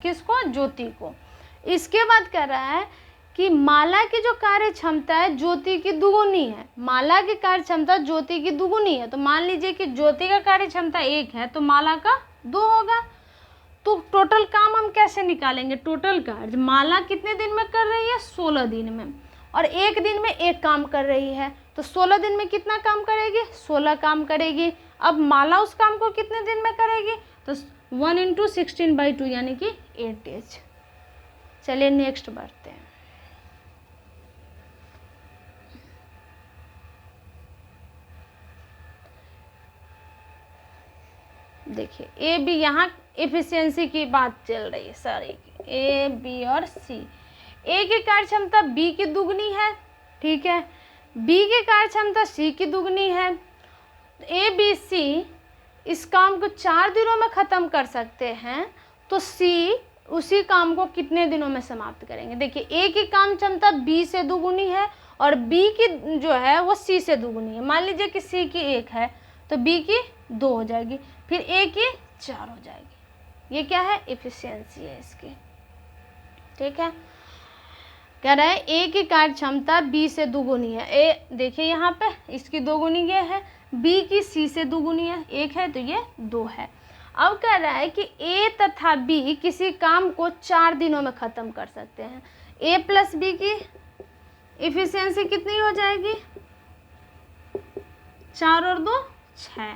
किसको? ज्योति को। इसके बाद कह रहा है कि माला की जो कार्य क्षमता है ज्योति की दुगुनी है। माला की कार्य क्षमता ज्योति की दुगुनी है, तो मान लीजिए कि ज्योति का कार्य क्षमता 1 है तो माला का 2 होगा। तो टोटल काम हम कैसे निकालेंगे? टोटल कार्य माला कितने दिन में कर रही है? 16 दिन में, और एक दिन में एक काम कर रही है, तो 16 दिन में कितना काम करेगी? 16 काम करेगी। अब माला उस काम को कितने दिन में करेगी? तो 1 × 16/2 यानी कि 8 डेज। चलिए नेक्स्ट बढ़ते हैं। देखिए ए बी, यहाँ एफिशिएंसी की बात चल रही है सारी, ए बी और सी। ए की कार्य क्षमता बी की दुगनी है, ठीक है। बी की कार्य क्षमता सी की दुगनी है। ए बी सी इस काम को 4 दिनों में ख़त्म कर सकते हैं, तो सी उसी काम को कितने दिनों में समाप्त करेंगे? देखिए ए की काम क्षमता बी से दुगुनी है और बी की जो है वो सी से दुगुनी है। मान लीजिए कि सी की 1 है तो बी की 2 हो जाएगी, फिर ए की 4 हो जाएगी। ये क्या है? एफिशिएंसी है इसकी, ठीक है। कह रहा है ए की कार्य क्षमता बी से दुगुनी है। ए देखिए यहाँ पे इसकी दोगुनी ये है, बी की सी से दुगुनी है, 1 है तो ये 2 है। अब कह रहा है कि ए तथा बी किसी काम को 4 दिनों में ख़त्म कर सकते हैं। ए प्लस बी की एफिशिएंसी कितनी हो जाएगी? 4 और 2 6,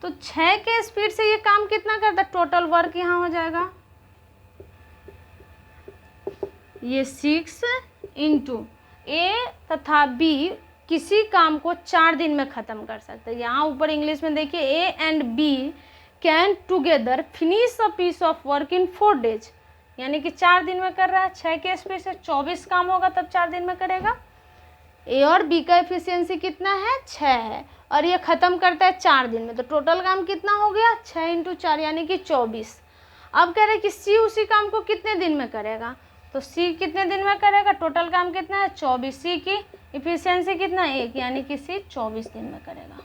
तो 6 के स्पीड से ये काम कितना करता है? टोटल वर्क यहाँ हो जाएगा ये 6 × ए तथा बी किसी काम को 4 दिन में ख़त्म कर सकते हैं। यहाँ ऊपर इंग्लिश में देखिए A and B can together finish a piece of work in 4 days, यानी कि 4 दिन में कर रहा है। 6 के स्पीड से 24 काम होगा तब 4 दिन में करेगा। ए और बी का एफिशिएंसी कितना है? 6 है, और ये ख़त्म करता है 4 दिन में, तो टोटल काम कितना हो गया? 6 × 4 यानी कि 24। अब कह रहे हैं कि सी उसी काम को कितने दिन में करेगा? तो सी कितने दिन में करेगा? टोटल काम कितना है? 24। सी की एफिशिएंसी कितना? 1, यानी कि सी 24 दिन में करेगा।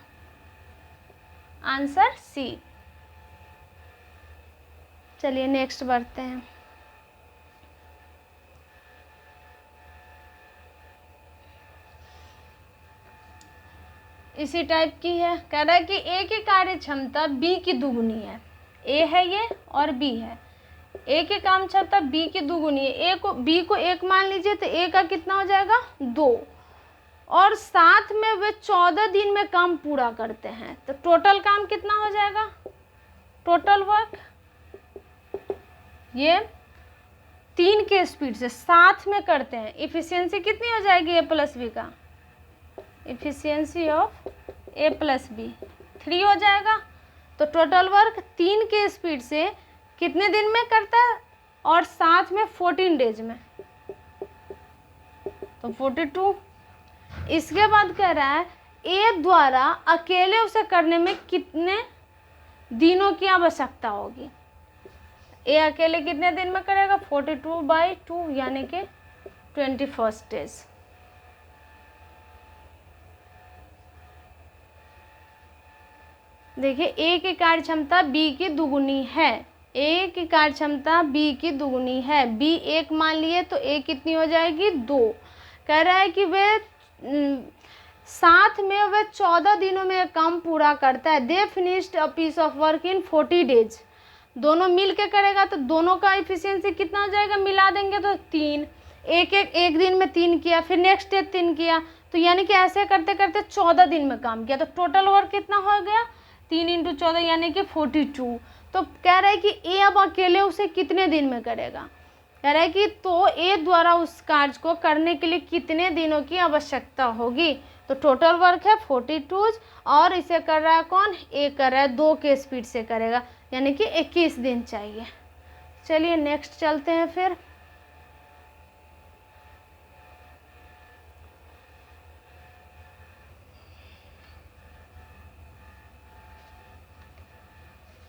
Answer C. चलिए नेक्स्ट बढ़ते हैं। इसी टाइप की है। कह रहा है कि ए की कार्य क्षमता बी की दुगुनी है। ए है ये और बी है। ए की काम क्षमता बी की दुगुनी है। ए को बी को 1 मान लीजिए तो ए का कितना हो जाएगा? 2, और साथ में वे 14 दिन में काम पूरा करते हैं, तो टोटल काम कितना हो जाएगा? टोटल वर्क ये 3 के स्पीड से साथ में करते हैं। एफिशिएंसी कितनी हो जाएगी ए प्लस बी का? Efficiency of A plus B 3 हो जाएगा। तो टोटल वर्क 3 के स्पीड से कितने दिन में करता है? और साथ में 14 डेज में, तो 42। इसके बाद कह रहा है ए द्वारा अकेले उसे करने में कितने दिनों की आवश्यकता होगी? ए अकेले कितने दिन में करेगा? 42/2 यानी कि 21 डेज। देखिए ए की कार्य क्षमता बी की दुगुनी है। ए की कार्य क्षमता बी की दुगुनी है। बी 1 मान लिए तो ए कितनी हो जाएगी? 2। कह रहा है कि वे साथ में वे 14 दिनों में काम पूरा करता है। They finished a piece of work in 40 days. दोनों मिल के करेगा तो दोनों का एफिशिएंसी कितना हो जाएगा? मिला देंगे तो 3। एक दिन में 3 किया, फिर नेक्स्ट डे 3 किया, तो यानी कि ऐसे करते करते 14 दिन में काम किया, तो टोटल वर्क कितना हो गया? 3 × 14 यानी कि 42। तो कह रहा है कि ए अब अकेले उसे कितने दिन में करेगा? कह रहा है कि तो ए द्वारा उस कार्य को करने के लिए कितने दिनों की आवश्यकता होगी? तो टोटल वर्क है 42, और इसे कर रहा है कौन? ए कर रहा है, 2 के स्पीड से करेगा, यानी कि 21 दिन चाहिए। चलिए नेक्स्ट चलते हैं फिर।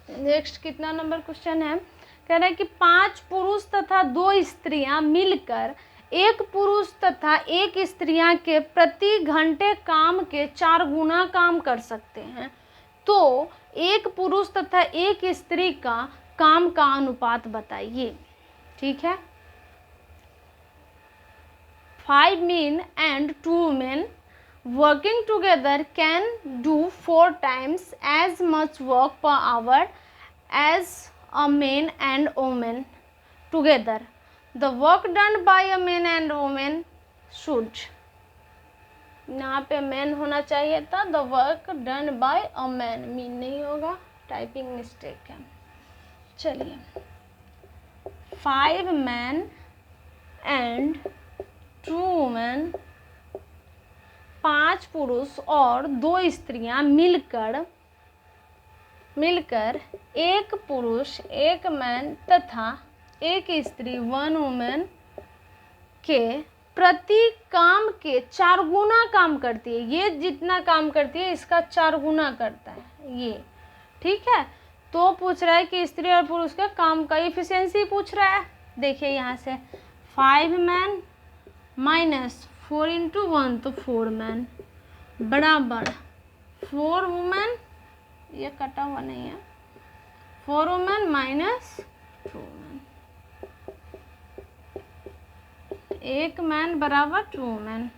नेक्स्ट कितना नंबर क्वेश्चन है? कह रहा है कि 5 पुरुष तथा 2 स्त्रियां मिलकर एक पुरुष तथा एक स्त्रियां के प्रति घंटे काम के 4 गुना काम कर सकते हैं, तो एक पुरुष तथा एक स्त्री का काम का अनुपात बताइए। ठीक है। 5 men and 2 women working together can do 4 times as much work per hour as a man and woman together. The work done by a man and woman should, यहाँ पे मैन होना चाहिए था, the work done by a man, mean नहीं होगा, typing mistake है। चलिए 5 men and 2 women, 5 पुरुष और 2 स्त्रियां मिलकर एक पुरुष, एक मैन तथा एक स्त्री, 1 वुमेन के प्रति काम के 4 गुना काम करती है। ये जितना काम करती है इसका 4 गुना करता है ये, ठीक है। तो पूछ रहा है कि स्त्री और पुरुष के काम का इफिशियंसी पूछ रहा है। देखिए यहाँ से 5 मैन माइनस 4 इंटू 1 तो 4 मैन बराबर 4 वुमेन, ये कटा हुआ नहीं है, 4 वुमेन माइनस 2 मैन, 1 मैन बराबर 2 वुमेन,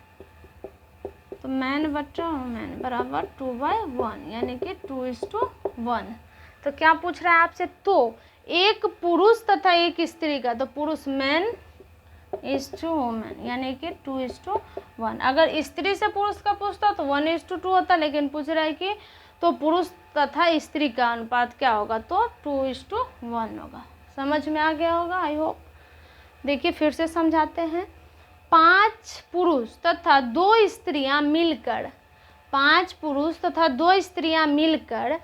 तो मैन बचा वुमेन बराबर 2/1, यानी कि 2:1। तो क्या पूछ रहा है आपसे, तो एक पुरुष तथा एक स्त्री का, तो पुरुष मैन इज टू वुमेन, यानी कि 2:1। अगर स्त्री से पुरुष का पूछता तो 1:2 होता, लेकिन पूछ रहा है कि तो पुरुष तथा स्त्री का अनुपात क्या होगा, तो 2:1 होगा। समझ में आ गया होगा, आई होप। देखिए फिर से समझाते हैं। 5 पुरुष तथा 2 स्त्रियां मिलकर, 5 पुरुष तथा 2 स्त्रियां मिलकर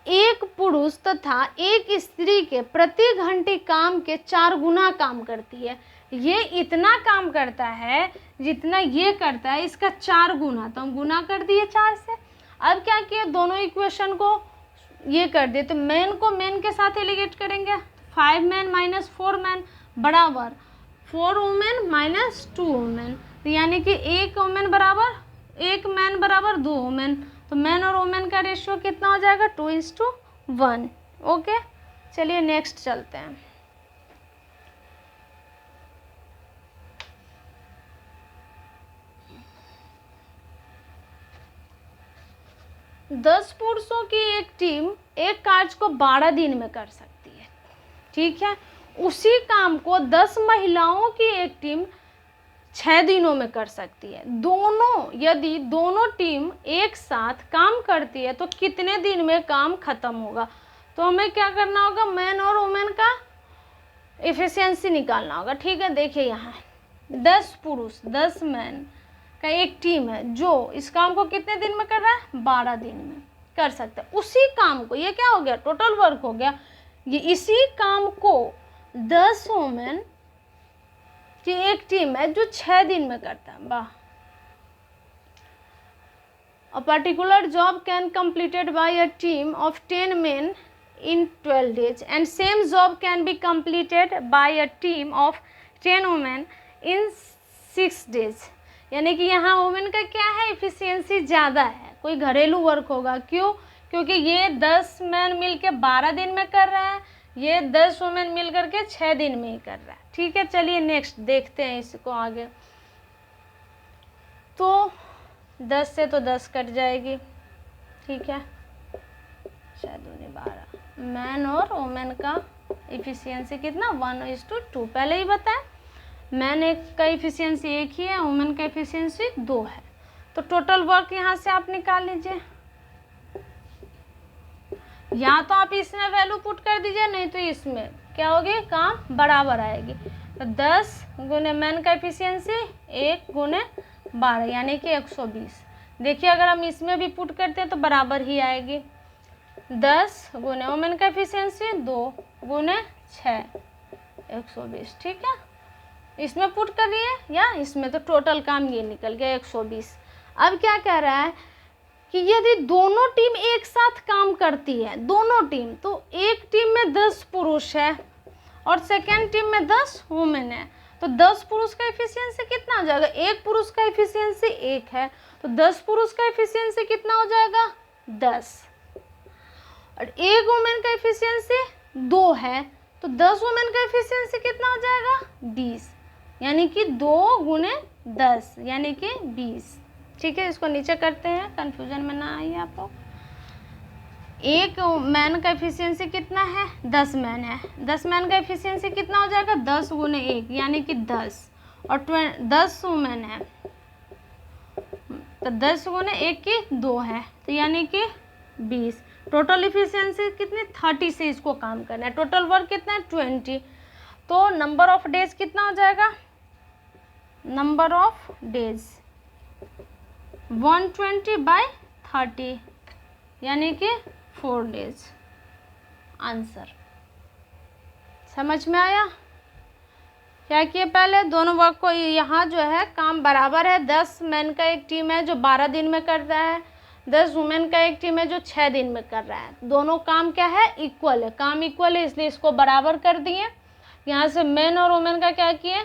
एक पुरुष तथा एक स्त्री के प्रति घंटे काम के 4 गुना काम करती है। ये इतना काम करता है जितना ये करता है, इसका 4 गुना, तो हम गुना कर दिए 4 से। अब क्या किया, दोनों इक्वेशन को ये कर दिए, तो मैन को मैन के साथ एलिगेट करेंगे। 5 मैन माइनस 4 मैन बराबर 4 वुमेन माइनस 2 वुमेन, तो यानी कि 1 वुमेन बराबर 1 मैन बराबर 2 वुमेन, तो मैन और वुमेन का रेशियो कितना हो जाएगा, 2:1। ओके, चलिए नेक्स्ट चलते हैं। दस पुरुषों की एक टीम एक कार्य को 12 दिन में कर सकती है, ठीक है। उसी काम को 10 महिलाओं की एक टीम 6 दिनों में कर सकती है। यदि दोनों टीम एक साथ काम करती है तो कितने दिन में काम खत्म होगा। तो हमें क्या करना होगा, मैन और वुमेन का एफिशिएंसी निकालना होगा, ठीक है। देखिए यहाँ 10 पुरुष 10 मैन का एक टीम है जो इस काम को कितने दिन में कर रहा है, 12 दिन में कर सकता है। उसी काम को, ये क्या हो गया, टोटल वर्क हो गया, ये इसी काम को 10 वुमेन की एक टीम है जो 6 दिन में करता है। वाह। A particular job can completed by a team of 10 men in 12 days and same job can be completed by a team of 10 women in 6 days। यानी कि यहाँ वुमेन का क्या है, इफिशियंसी ज़्यादा है, कोई घरेलू वर्क होगा। क्यों, क्योंकि ये 10 मैन मिल के 12 दिन में कर रहा है, ये 10 वुमेन मिल करके 6 दिन में ही कर रहा है, ठीक है। चलिए नेक्स्ट देखते हैं इसको आगे। तो 10 से तो 10 कट जाएगी, ठीक है, 6 दूनी 12। मैन और वुमेन का इफिशियंसी कितना, 1:2। पहले ही बताया, मैन एक का इफिशियंसी 1 ही है, वुमेन का इफिशियंसी 2 है। तो टोटल वर्क यहाँ से आप निकाल लीजिए, या तो आप इसमें वैल्यू पुट कर दीजिए, नहीं तो इसमें क्या होगी, काम बराबर आएगी। तो 10 गुने मैन का इफिशियंसी 1 गुने 12 यानी कि 120। देखिए अगर हम इसमें भी पुट करते हैं तो बराबर ही आएगी। 10 गुने वुमेन का इफिशियंसी 2 गुने 6 120, ठीक है। इसमें पुट करिए या इसमें, तो टोटल काम ये निकल गया 120। अब क्या कह रहा है कि यदि दोनों टीम एक साथ काम करती है, दोनों टीम, तो एक टीम में 10 पुरुष है और सेकेंड टीम में 10 वुमेन है, तो 10 पुरुष का इफिशियंसी कितना हो जाएगा, एक पुरुष का इफिशियंसी 1 है, तो 10 पुरुष का इफिशियंसी कितना हो जाएगा, 10। और एक वुमेन का इफिशियंसी 2 है, तो 10 वुमेन का इफिशियंसी कितना हो जाएगा, 20, यानी कि 2 गुने 10 यानी कि 20। ठीक है, इसको नीचे करते हैं, कन्फ्यूजन में ना आइए आप लोग। एक मैन का एफिशिएंसी कितना है? 10 मैन है। 10 मैन का एफिशिएंसी कितना हो जाएगा? 10 गुने 1 यानी कि 10, और 10 वुमेन है तो 10 गुने 1 की 2 है, तो यानी कि 20। टोटल इफिशियंसी कितनी? 30 से इसको काम करना है। टोटल वर्क कितना है? 20। तो नंबर ऑफ डेज कितना हो जाएगा? नंबर ऑफ डेज 120/30 यानी कि 4 डेज। आंसर समझ में आया? क्या किए? पहले दोनों वर्क को, यहाँ जो है काम बराबर है। 10 मैन का एक टीम है जो 12 दिन में कर रहा है, 10 वुमेन का एक टीम है जो 6 दिन में कर रहा है। दोनों काम क्या है? इक्वल है, काम इक्वल है, इसलिए इसको बराबर कर दिए। यहाँ से मैन और वुमेन का क्या किए?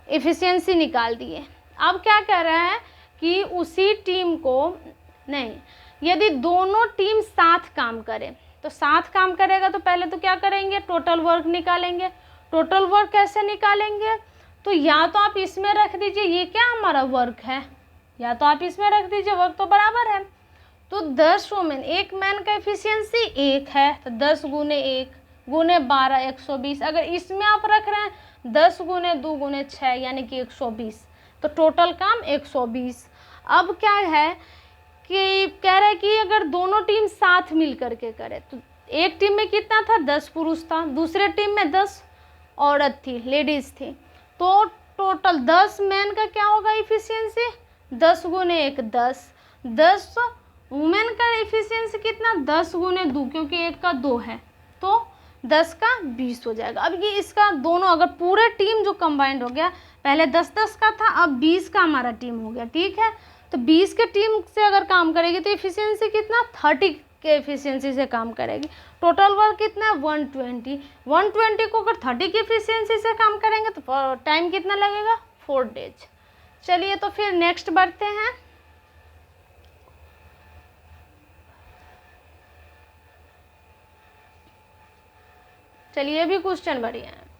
एफिशिएंसी निकाल दिए। अब क्या कह रहा है कि उसी टीम को, नहीं, यदि दोनों टीम साथ काम करें, तो साथ काम करेगा तो पहले तो क्या करेंगे? टोटल वर्क निकालेंगे। टोटल वर्क कैसे निकालेंगे? तो या तो आप इसमें रख दीजिए, ये क्या हमारा वर्क है, या तो आप इसमें रख दीजिए, वर्क तो बराबर है। तो 10 वुमेन, एक मैन का एफिशिएंसी 1 है, तो 10 गुने 1 गुने 12 120। अगर इसमें आप रख रहे हैं 10 गुने 2 गुने 6 यानी कि 120, तो टोटल काम 120। अब क्या है कि कह रहा है कि अगर दोनों टीम साथ मिल करके करे, तो एक टीम में कितना था? 10 पुरुष था, दूसरे टीम में 10 औरत थी, लेडीज थी। तो टोटल 10 मैन का क्या होगा इफिशियंसी? 10 गुने 1 10। 10 वुमेन का इफिशियंसी कितना? 10 गुने 2, क्योंकि 1 का 2 है, तो 10 का 20 हो जाएगा। अब ये इसका दोनों, अगर पूरे टीम जो कंबाइंड हो गया, पहले 10-10 का था, अब 20 का हमारा टीम हो गया। ठीक है, तो 20 के टीम से अगर काम करेगी तो एफिशिएंसी कितना? 30 के एफिशिएंसी से काम करेगी। टोटल वर्क कितना है? 120। 120 को अगर 30 की एफिशिएंसी से काम करेंगे तो टाइम कितना लगेगा? 4 डेज। चलिए तो फिर नेक्स्ट बढ़ते हैं। चलिए, ये भी क्वेश्चन बढ़िया है।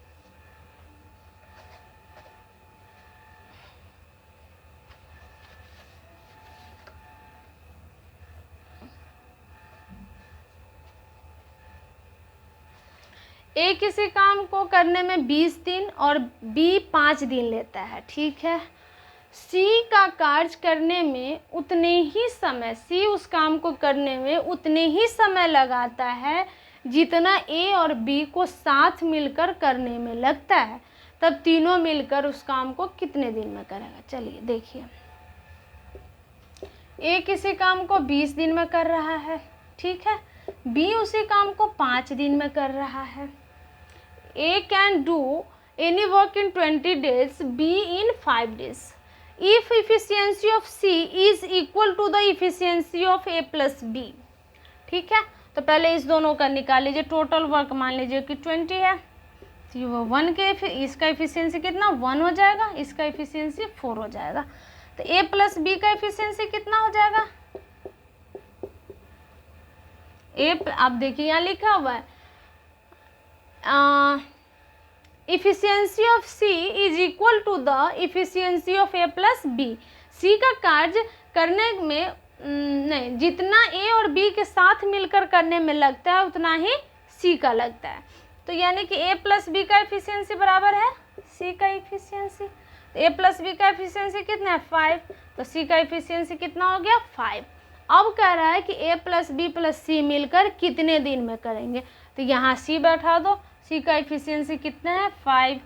ए किसी काम को करने में 20 दिन और बी 5 दिन लेता है। ठीक है, सी का कार्य करने में उतने ही समय, सी उस काम को करने में उतने ही समय लगाता है जितना ए और बी को साथ मिलकर करने में लगता है। तब तीनों मिलकर उस काम को कितने दिन में करेगा? चलिए देखिए, ए किसी काम को 20 दिन में कर रहा है, ठीक है, बी उसी काम को 5 दिन में कर रहा है। A can do any work in 20 days, B in 5 days. If efficiency of C is equal to the efficiency of A plus B. ठीक है, तो पहले इस दोनों का निकाल लीजिए। टोटल वर्क मान लीजिए कि 20 है, तो वो 1 के, इसका एफिशिएंसी कितना? 1 हो जाएगा, इसका एफिशिएंसी 4 हो जाएगा। तो A प्लस बी का एफिशिएंसी कितना हो जाएगा? आप देखिए यहाँ लिखा हुआ है, efficiency of C is equal to the efficiency of A plus B. C का कार्य करने में नहीं, जितना ए और बी के साथ मिलकर करने में लगता है उतना ही सी का लगता है। तो यानी कि ए प्लस बी का एफिशिएंसी बराबर है सी का एफिशिएंसी। तो ए प्लस बी का एफिशिएंसी कितना है? 5। तो सी का एफिशिएंसी कितना हो गया? 5। अब कह रहा है कि ए प्लस बी प्लस सी मिलकर कितने दिन में करेंगे, तो यहाँ सी बैठा दो। सी का एफिशिएंसी कितना है? 5।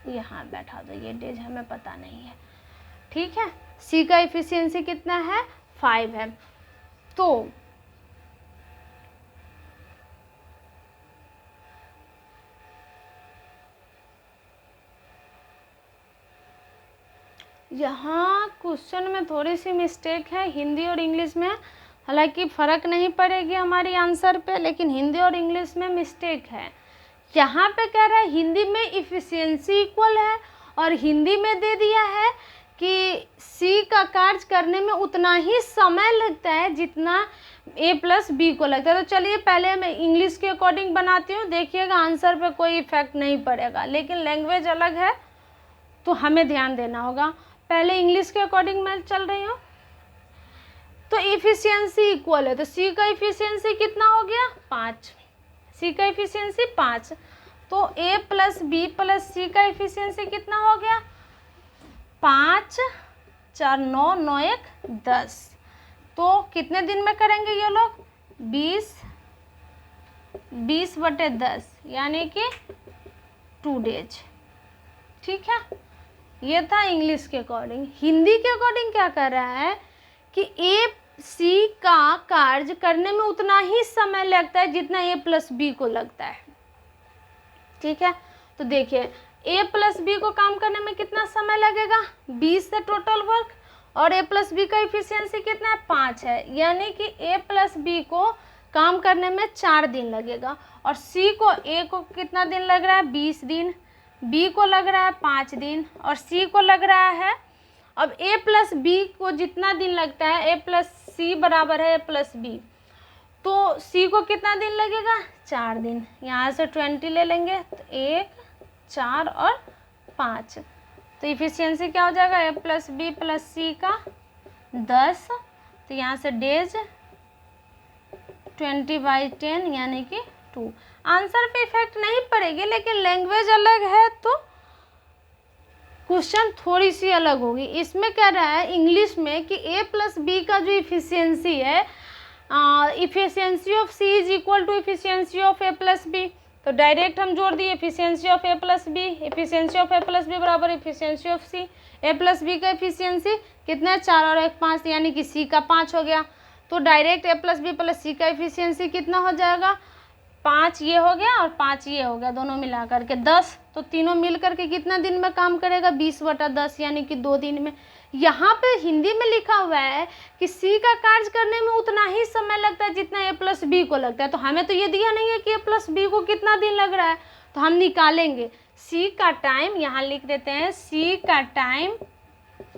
यहाँ बैठा दो, ये डेज हमें पता नहीं है। ठीक है, सी का एफिशिएंसी कितना है? 5 है। तो यहाँ क्वेश्चन में थोड़ी सी मिस्टेक है हिंदी और इंग्लिश में, हालांकि फ़र्क नहीं पड़ेगी हमारी आंसर पे, लेकिन हिंदी और इंग्लिश में मिस्टेक है। यहाँ पे कह रहा है हिंदी में इफ़िशियंसी इक्वल है और हिंदी में दे दिया है कि सी का कार्य करने में उतना ही समय लगता है जितना ए प्लस बी को लगता है। तो चलिए पहले मैं इंग्लिश के अकॉर्डिंग बनाती हूँ, देखिएगा आंसर पे कोई इफेक्ट नहीं पड़ेगा, लेकिन लैंग्वेज अलग है तो हमें ध्यान देना होगा। पहले इंग्लिश के अकॉर्डिंग मैं चल रही हूँ। तो इफिशियंसी इक्वल है, तो सी का इफिशियंसी कितना हो गया 5, सी का इफिशियंसी 5। तो ए प्लस बी प्लस सी का इफिशियंसी कितना हो गया 5 4 9 9 1 10। तो कितने दिन में करेंगे ये लोग 20/10 यानी कि 2 डेज। ठीक है, ये था इंग्लिश के अकॉर्डिंग। हिंदी के अकॉर्डिंग क्या कर रहा है कि ए सी का कार्य करने में उतना ही समय लगता है जितना ए प्लस बी को लगता है। ठीक है, तो देखिए ए प्लस बी को काम करने में कितना समय लगेगा 20 से टोटल वर्क, और ए प्लस बी का इफिशियंसी कितना है 5 है, यानी कि ए प्लस बी को काम करने में 4 दिन लगेगा। और सी को ए को कितना दिन लग रहा है 20 दिन, बी को लग रहा है 5 दिन, और सी को लग रहा है, अब ए प्लस बी को जितना दिन लगता है ए प्लस सी बराबर है ए प्लस बी, तो सी को कितना दिन लगेगा 4 दिन। यहाँ से 20 ले लेंगे तो 1 4 और 5, तो इफिशियंसी क्या हो जाएगा ए प्लस बी प्लस सी का 10। तो यहाँ से डेज 20/10 यानी कि 2। आंसर पे इफेक्ट नहीं पड़ेगी, लेकिन लैंग्वेज अलग है तो क्वेश्चन थोड़ी सी अलग होगी। इसमें कह रहा है इंग्लिश में कि ए प्लस बी का जो इफिशियंसी है, efficiency of C is equal to efficiency of A plus B. तो डायरेक्ट हम जोड़ दिए efficiency of A plus B, efficiency of A plus B बराबर efficiency of C. A plus B का efficiency कितना है 4 और 1 5, यानी कि सी का 5 हो गया। तो डायरेक्ट ए प्लस बी प्लस सी का इफिशियंसी कितना हो जाएगा 5 ये हो गया और 5 ये हो गया, दोनों मिला करके 10। तो तीनों मिल करके कितना दिन में काम करेगा 20/10 यानी कि 2 दिन में। यहाँ पे हिंदी में लिखा हुआ है कि सी का कार्य करने में उतना ही समय लगता है जितना ए प्लस बी को लगता है। तो हमें तो ये दिया नहीं है कि ए प्लस बी को कितना दिन लग रहा है, तो हम निकालेंगे सी का टाइम, यहाँ लिख देते हैं सी का टाइम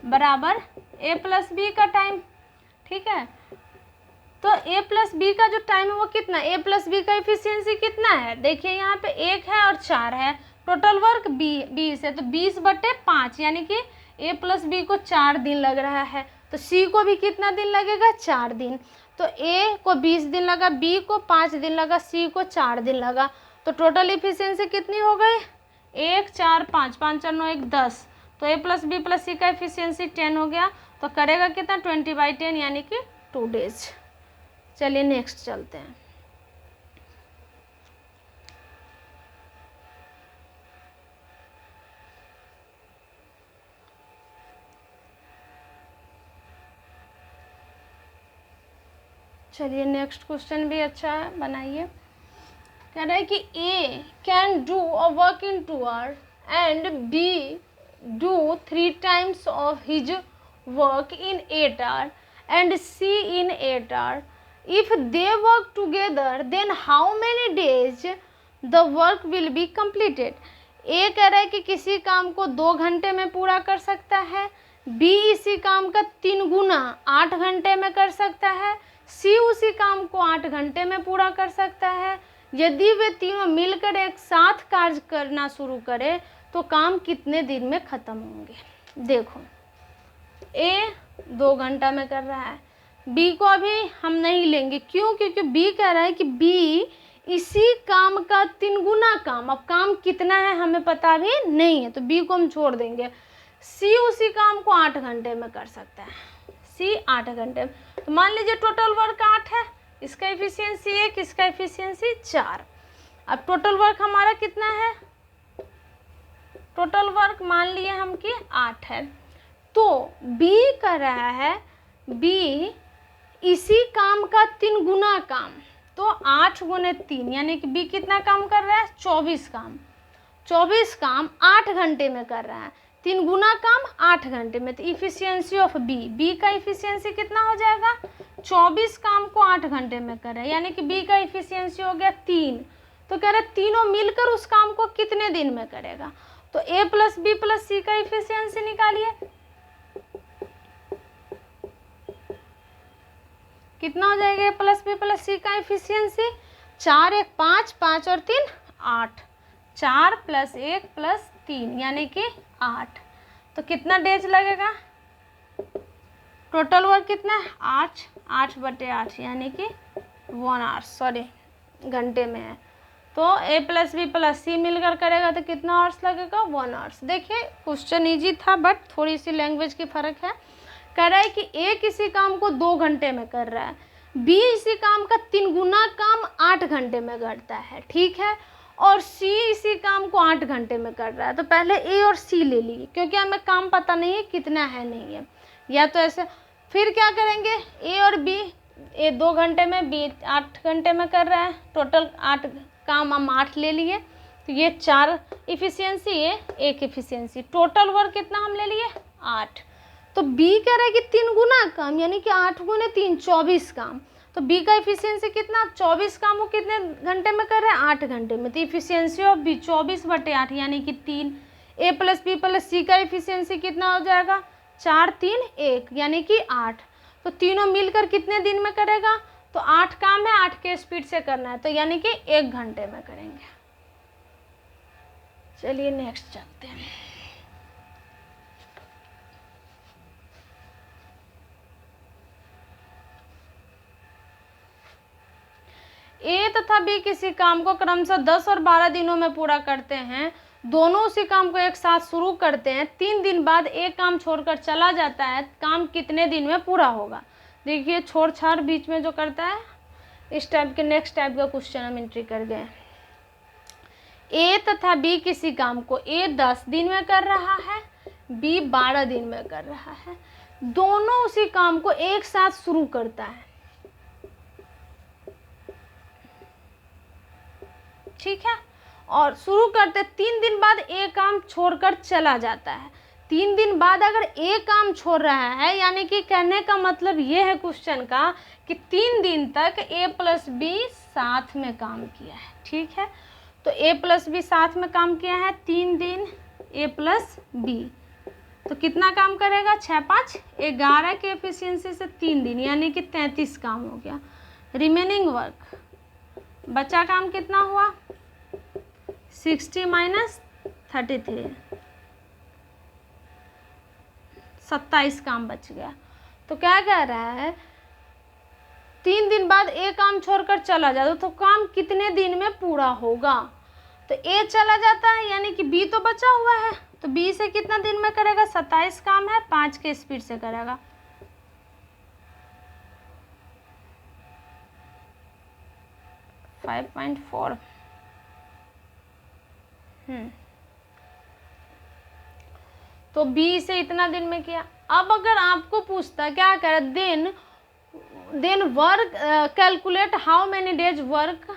बराबर ए प्लस बी का टाइम। ठीक है, तो ए प्लस बी का जो टाइम है वो कितना, ए प्लस बी का इफिशियंसी कितना है, देखिए यहाँ पे 1 है और 4 है, टोटल वर्क 20 है, तो 20/5 यानी कि ए प्लस बी को 4 दिन लग रहा है। तो सी को भी कितना दिन लगेगा 4 दिन। तो ए को 20 दिन लगा, बी को 5 दिन लगा, सी को 4 दिन लगा। तो टोटल इफिशियंसी कितनी हो गई 1 4 5 5 4 9 1 10। तो ए प्लस बी प्लस सी का इफिशियंसी 10 हो गया। तो करेगा कितना 20/10 यानी कि 2 डेज। चलिए नेक्स्ट चलते हैं। चलिए नेक्स्ट क्वेश्चन भी अच्छा है, बनाइए। कह रहा है कि A can do a work in 2 hours and B do 3 times of his work in 8 hours and C in 8 hours. If they work together, then how many days the work will be completed? A कह रहा है कि किसी काम को 2 घंटे में पूरा कर सकता है, B इसी काम का 3 गुना 8 घंटे में कर सकता है, C उसी काम को 8 घंटे में पूरा कर सकता है। यदि वे तीनों मिलकर एक साथ कार्य करना शुरू करें तो काम कितने दिन में खत्म होंगे। देखो A 2 घंटा में कर रहा है, बी को अभी हम नहीं लेंगे, क्यों, क्योंकि बी कह रहा है कि बी इसी काम का 3 गुना काम, अब काम कितना है हमें पता भी नहीं है तो बी को हम छोड़ देंगे। सी उसी काम को 8 घंटे में कर सकता है, सी 8 घंटे में। तो मान लीजिए टोटल वर्क 8 है, इसका इफिशियंसी 1, इसका इफिशियंसी 4। अब टोटल वर्क हमारा कितना है, टोटल वर्क मान लिए हम कि 8 है। तो बी कर रहा है, बी इसी काम का 3 गुना काम, तो 8 गुने 3 यानी कि बी कितना काम कर रहा है 24 काम। 24 काम 8 घंटे में कर रहा है, 3 गुना काम 8 घंटे में। तो इफिशियंसी ऑफ बी का इफिशियंसी कितना हो जाएगा 24 काम को 8 घंटे में कर रहा है, यानी कि बी का इफिशियंसी हो गया 3। तो कह रहा है तीनों मिलकर उस काम को कितने दिन में करेगा। तो ए प्लस बी प्लस सी का इफिशियंसी निकालिए, कितना हो जाएगा प्लस बी प्लस सी का एफिशिएंसी? 4 1 5, 5 और 3 8, 4 + 1 + 3 यानी कि 8। तो कितना डेज लगेगा? टोटल वर्क कितना है? 8, 8/8 यानी कि 1 आवर, सॉरी घंटे में है। तो a + b + c मिलकर करेगा तो कितना आवर्स लगेगा? 1 आवर्स। देखिए क्वेश्चन इजी था बट थोड़ी सी लैंग्वेज की फ़र्क है। कह रहा है कि a किसी काम को 2 घंटे में कर रहा है, b इसी काम का 3 गुना काम 8 घंटे में करता है, ठीक है, और c इसी काम को 8 घंटे में कर रहा है। तो पहले a और c ले लिए क्योंकि हमें काम पता नहीं है कितना है नहीं है, या तो ऐसे। फिर क्या करेंगे? a और b, a 2 घंटे में, b 8 घंटे में कर रहा है, टोटल 8 काम हम 8 ले लिए, तो ये 4 इफिशियंसी, ये 1 इफिशियंसी, टोटल वर्क कितना हम ले लिए? 8। तो b कह रहा है कि 3 गुना काम यानी कि 8 × 3 24 काम। तो b का इफिशियंसी कितना? 24 काम वो कितने घंटे में कर रहे हैं? 8 घंटे में। तो इफिशियंसी ऑफ b 24/8 यानी कि 3। a + b + c का इफिशियंसी कितना हो जाएगा? 4 3 1 यानी कि 8। तो तीनों मिलकर कितने दिन में करेगा? तो 8 काम है, 8 के स्पीड से करना है, तो यानी कि 1 घंटे में करेंगे। चलिए नेक्स्ट चलते हैं। ए तथा बी किसी काम को क्रमशः 10 और 12 दिनों में पूरा करते हैं। दोनों उसी काम को एक साथ शुरू करते हैं। 3 दिन बाद एक काम छोड़कर चला जाता है। काम कितने दिन में पूरा होगा? देखिए छोड़ छाड़ बीच में जो करता है, इस टाइप के नेक्स्ट टाइप का क्वेश्चन हम एंट्री कर गए। ए तथा बी किसी काम को ए 10 दिन में कर रहा है, बी 12 दिन में कर रहा है। दोनों उसी काम को एक साथ शुरू करता है, ठीक है, और शुरू करते 3 दिन बाद एक काम छोड़कर चला जाता है। 3 दिन बाद अगर एक काम छोड़ रहा है यानी कि कहने का मतलब ये है क्वेश्चन का कि 3 दिन तक a + b साथ में काम किया है, ठीक है। तो a + b साथ में काम किया है 3 दिन a + b, तो कितना काम करेगा? 6 5 11 के एफिशिएंसी से 3 दिन यानी कि 33 काम हो गया। रिमेनिंग वर्क, बचा काम कितना हुआ? 60 - 33, 27 काम बच गया। तो क्या कह रहा है? 3 दिन बाद एक काम छोड़कर चला जाता तो काम कितने दिन में पूरा होगा? तो ए चला जाता है यानी कि बी तो बचा हुआ है, तो बी से कितना दिन में करेगा? 27 काम है, 5 के स्पीड से करेगा। तो बी से इतना दिन में किया। अब अगर आपको पूछता क्या करे, then work calculate how many days work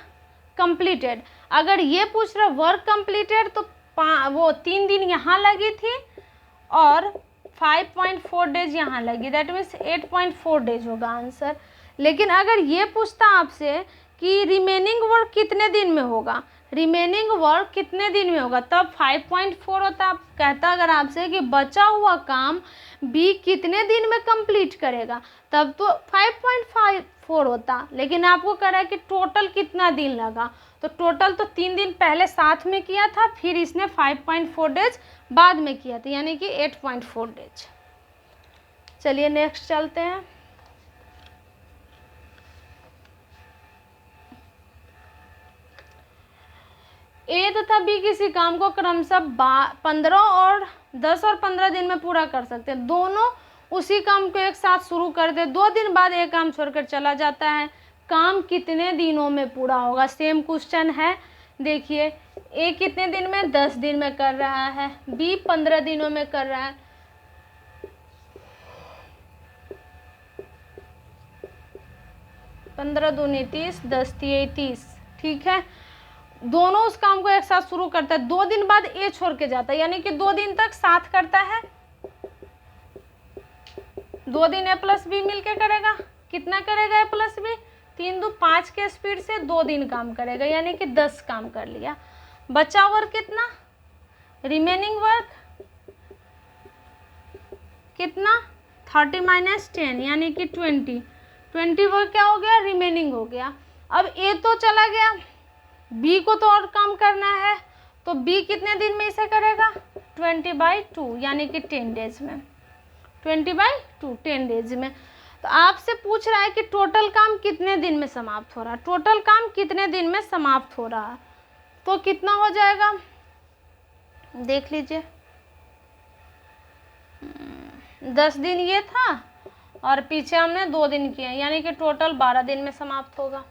completed. अगर ये पूछ रहा वर्क कंप्लीटेड तो वो 3 दिन यहाँ लगी थी और 5.4 डेज यहाँ लगी, दैट मीन्स 8.4 डेज होगा आंसर। लेकिन अगर ये पूछता आपसे कि रिमेनिंग वर्क कितने दिन में होगा, रिमेनिंग वर्क कितने दिन में होगा, तब 5.4 होता। कहता अगर आपसे कि बचा हुआ काम बी कितने दिन में कंप्लीट करेगा, तब तो 5.4 होता। लेकिन आपको कह रहा है कि टोटल कितना दिन लगा, तो टोटल तो 3 दिन पहले साथ में किया था, फिर इसने 5.4 डेज बाद में किया था यानी कि 8.4 डेज। चलिए नेक्स्ट चलते हैं। ए तथा बी किसी काम को क्रमशः 15 और 10 और 15 दिन में पूरा कर सकते हैं। दोनों उसी काम को एक साथ शुरू करते, 2 दिन बाद एक काम छोड़कर चला जाता है। काम कितने दिनों में पूरा होगा? सेम क्वेश्चन है। देखिए ए कितने दिन में? 10 दिन में कर रहा है, बी 15 दिनों में कर रहा है। पंद्रह दूनी 30, 10 तिये 30, ठीक है। दोनों उस काम को एक साथ शुरू करता है, 2 दिन बाद ए छोड़ के जाता है यानी कि 2 दिन तक साथ करता है। 2 दिन a + b मिलके करेगा। कितना करेगा a + b? 3 2 5 के स्पीड से 2 दिन काम करेगा यानी कि 10 काम कर लिया। बचा वर्क कितना? रिमेनिंग वर्क कितना? 30 - 10 यानी कि 20। 20 वर्क क्या हो गया, रिमेनिंग हो गया। अब ए तो चला गया, बी को तो और काम करना है, तो बी कितने दिन में इसे करेगा, 20/2 यानी कि 10 डेज में, 20/2 10 डेज में। तो आपसे पूछ रहा है कि टोटल काम कितने दिन में समाप्त हो रहा है, टोटल काम कितने दिन में समाप्त हो रहा है, तो कितना हो जाएगा देख लीजिए। 10 दिन ये था और पीछे हमने 2 दिन किए, यानी कि टोटल 12 दिन में समाप्त होगा।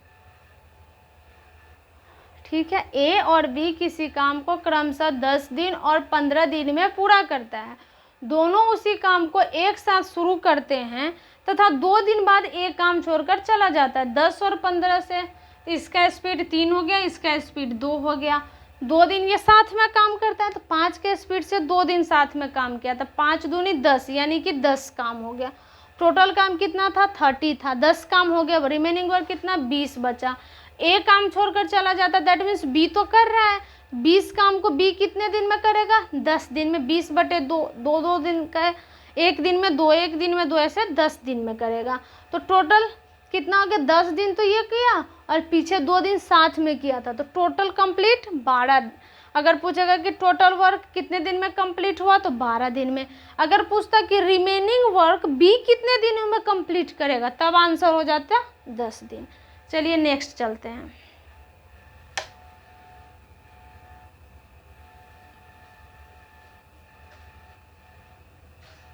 ठीक है, ए और बी किसी काम को क्रमशः 10 दिन और 15 दिन में पूरा करता है। दोनों उसी काम को एक साथ शुरू करते हैं तथा 2 दिन बाद एक काम छोड़कर चला जाता है। 10 और 15 से इसका स्पीड 3 हो गया, इसका स्पीड 2 हो गया। 2 दिन ये साथ में काम करता है तो 5 के स्पीड से 2 दिन साथ में काम किया, तो 5 दूनी 10 यानी कि 10 काम हो गया। टोटल काम कितना था, 30 था, 10 काम हो गया, रिमेनिंग वर्क कितना, 20 बचा। ए काम छोड़कर चला जाता, दैट मीन्स बी तो कर रहा है, 20 काम को बी कितने दिन में करेगा, 10 दिन में। 20/2, 2 दिन का, एक दिन में 2, एक दिन में 2, ऐसे 10 दिन में करेगा। तो टोटल कितना हो गया, 10 दिन तो ये किया और पीछे 2 दिन साथ में किया था, तो टोटल कंप्लीट 12। अगर पूछेगा कि टोटल वर्क कितने दिन में कंप्लीट हुआ, तो 12 दिन में। अगर पूछता कि रिमेनिंग वर्क बी कितने दिनों में कंप्लीट करेगा, तब आंसर हो जाता 10 दिन। चलिए नेक्स्ट चलते हैं।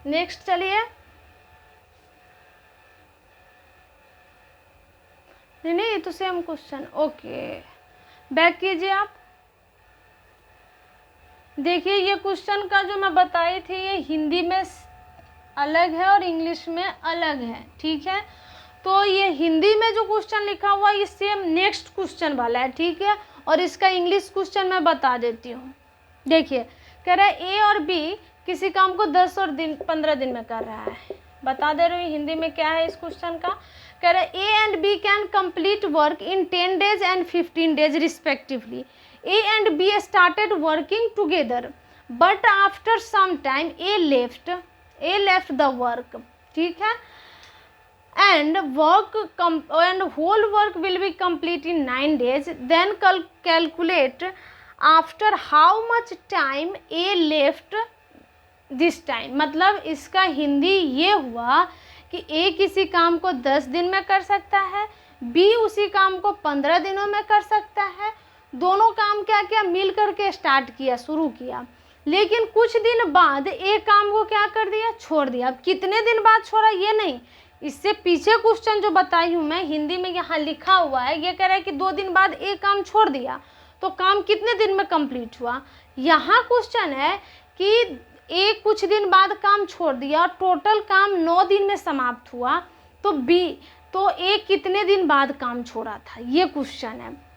नेक्स्ट चलिए, नहीं तो सेम क्वेश्चन, ओके बैक कीजिए आप। देखिए ये क्वेश्चन का जो मैं बताई थी, ये हिंदी में अलग है और इंग्लिश में अलग है। ठीक है, तो ये हिंदी में जो क्वेश्चन लिखा हुआ ये सेम नेक्स्ट क्वेश्चन वाला है। ठीक है, और इसका इंग्लिश क्वेश्चन मैं बता देती हूँ। देखिए कह रहा है ए और बी किसी काम को 10 और 15 दिन में कर रहा है। बता दे रही हूँ हिंदी में क्या है इस क्वेश्चन का। कह रहा है A and B can complete work in 10 days and 15 days respectively. A and B started working together, but after some time A left the work. ठीक है, and whole work will be complete in 9 days. Then calculate after how much time A left this time. मतलब इसका हिंदी ये हुआ कि A किसी काम को 10 दिन में कर सकता है, B उसी काम को 15 दिनों में कर सकता है। दोनों काम क्या किया, मिल करके स्टार्ट किया, शुरू किया, लेकिन कुछ दिन बाद एक काम को क्या कर दिया, छोड़ दिया। अब कितने दिन बाद छोड़ा ये नहीं, इससे पीछे क्वेश्चन जो बताई हूँ मैं हिंदी में यहाँ लिखा हुआ है, ये कह रहा है कि 2 दिन बाद एक काम छोड़ दिया, तो काम कितने दिन में कंप्लीट हुआ। यहाँ क्वेश्चन है कि एक कुछ दिन बाद काम छोड़ दिया और टोटल काम 9 दिन में समाप्त हुआ, तो बी तो ए कितने दिन बाद काम छोड़ा था, ये क्वेश्चन है।